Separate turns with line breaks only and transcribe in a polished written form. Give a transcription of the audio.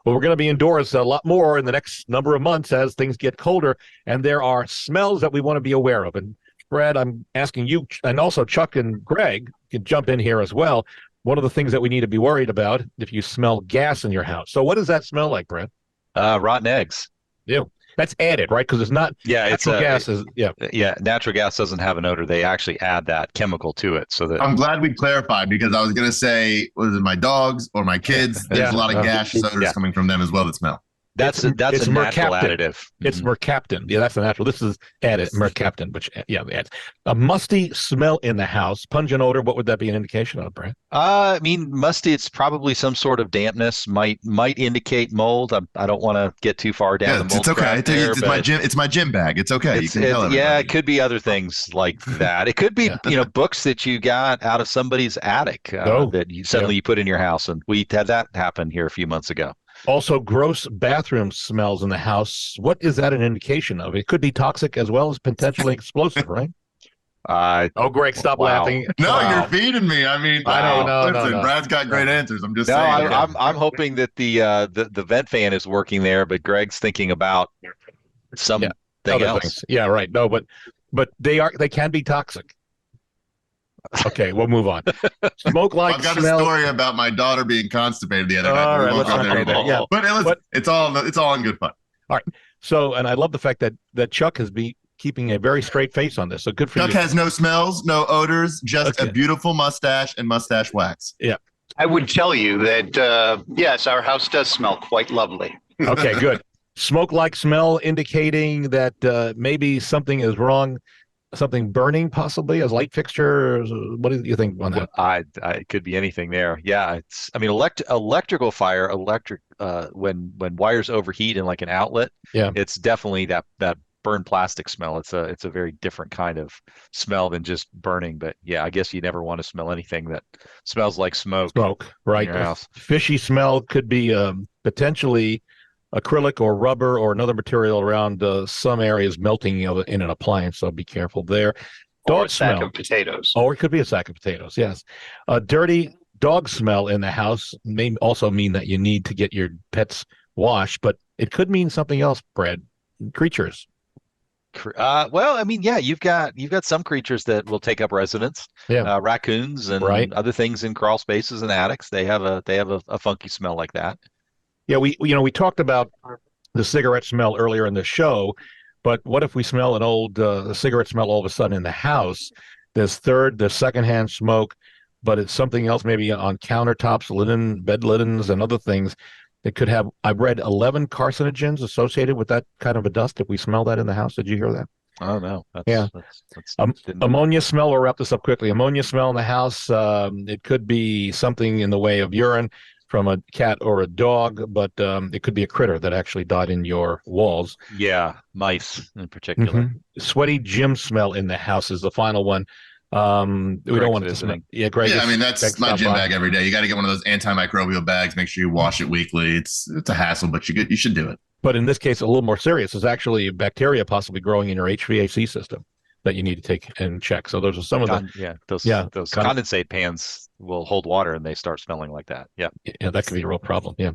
Well, we're going to be indoors a lot more in the next number of months as things get colder, and there are smells that we want to be aware of. And Brad, I'm asking you, and also Chuck and Greg can jump in here as well. One of the things that we need to be worried about if you smell gas in your house. So what does that smell like, Brad?
Rotten eggs.
Yeah, that's added, right? Because it's not
Yeah, it's
natural gas. Is yeah.
yeah, natural gas doesn't have an odor. They actually add that chemical to it so that
I'm glad we clarified because I was going to say, was it my dogs or my kids? There's
Yeah.
a lot of gaseous odors
yeah,
coming from them as well that smell.
that's
It's
a natural
mercaptan.
additive.
It's
Mhm.
mercaptan. Yeah, that's the natural. This is added mercaptan, which yeah, it's a musty smell in the house, pungent odor. What would that be an indication of, Brad?
I mean, musty. It's probably some sort of dampness. Might indicate mold. I don't want to get too far down
Yeah,
the mold
it's okay.
track there,
It's
but
my gym bag. It's okay. You can tell everybody.
yeah, it could be other things like that. It could be
Yeah.
books that you got out of somebody's attic
Oh,
that you suddenly you put in your house, and we had that happen here a few months ago.
Also, gross bathroom smells in the house. What is that an indication of? It could be toxic as well as potentially explosive, right? Oh, Greg, stop
Wow.
laughing.
No,
Wow.
you're feeding me. I mean,
I don't know.
listen,
No.
Brad's got great answers. I'm just
No,
saying.
I'm hoping that the vent fan is working there, but Greg's thinking about something
Other
else.
things. Yeah, right. No, but they can be toxic. Okay, we'll move on. Smoke like
I've got
smell.
a story about my daughter being constipated the other night.
All
but we
right,
won't
let's
go
not
there
go there.
either.
Yeah,
But listen,
but
it's all in good fun.
all right. So, and I love the fact that Chuck has been keeping a very straight face on this. So good for
Chuck
you.
has no smells, no odors, just
Okay.
a beautiful mustache and mustache wax.
Yeah.
I would tell you that, yes, our house does smell quite lovely.
Okay, good. Smoke like smell indicating that maybe something is wrong. Something burning, possibly as light fixture. What do you think on that?
It could be anything there. Yeah, I mean, electrical fire, when wires overheat in like an outlet,
Yeah.
it's definitely that burned plastic smell. It's a very different kind of smell than just burning. But yeah, I guess you never want to smell anything that smells like smoke
Smoke, right?
in your house.
Fishy smell could be potentially acrylic or rubber or another material around some areas melting in an appliance. So be careful there.
Or
Dog
a sack
smell.
of potatoes.
Or it could be a sack of potatoes. Yes. A dirty dog smell in the house may also mean that you need to get your pets washed, but it could mean something else, Brad. Creatures.
Well, I mean, yeah, you've got some creatures that will take up residence.
Yeah.
Raccoons and
Right.
other things in crawl spaces and attics. They have a funky smell like that.
Yeah, we talked about the cigarette smell earlier in the show, but what if we smell an old cigarette smell all of a sudden in the house? There's secondhand smoke, but it's something else, maybe on countertops, linen, bed linens, and other things. It could have. I've read 11 carcinogens associated with that kind of a dust. If we smell that in the house, did you hear that?
Oh no,
Yeah. Ammonia smell. We'll wrap this up quickly. Ammonia smell in the house. It could be something in the way of urine from a cat or a dog, but it could be a critter that actually died in your walls.
yeah, mice in particular.
Sweaty gym smell in the house is the final one. We don't
Greg's
want it to smell.
visiting.
Yeah, Greg.
Yeah, I mean that's
Greg's
my
not
gym
by.
bag every day. You got to get one of those antimicrobial bags. Make sure you wash it weekly. It's a hassle, but you should do it.
But in this case, a little more serious. There's actually bacteria possibly growing in your HVAC system that you need to take and check. So those are some of the.
Those
Yeah,
condensate pans will hold water and they start smelling like that. Yeah.
Yeah, that could be a real problem. Yeah.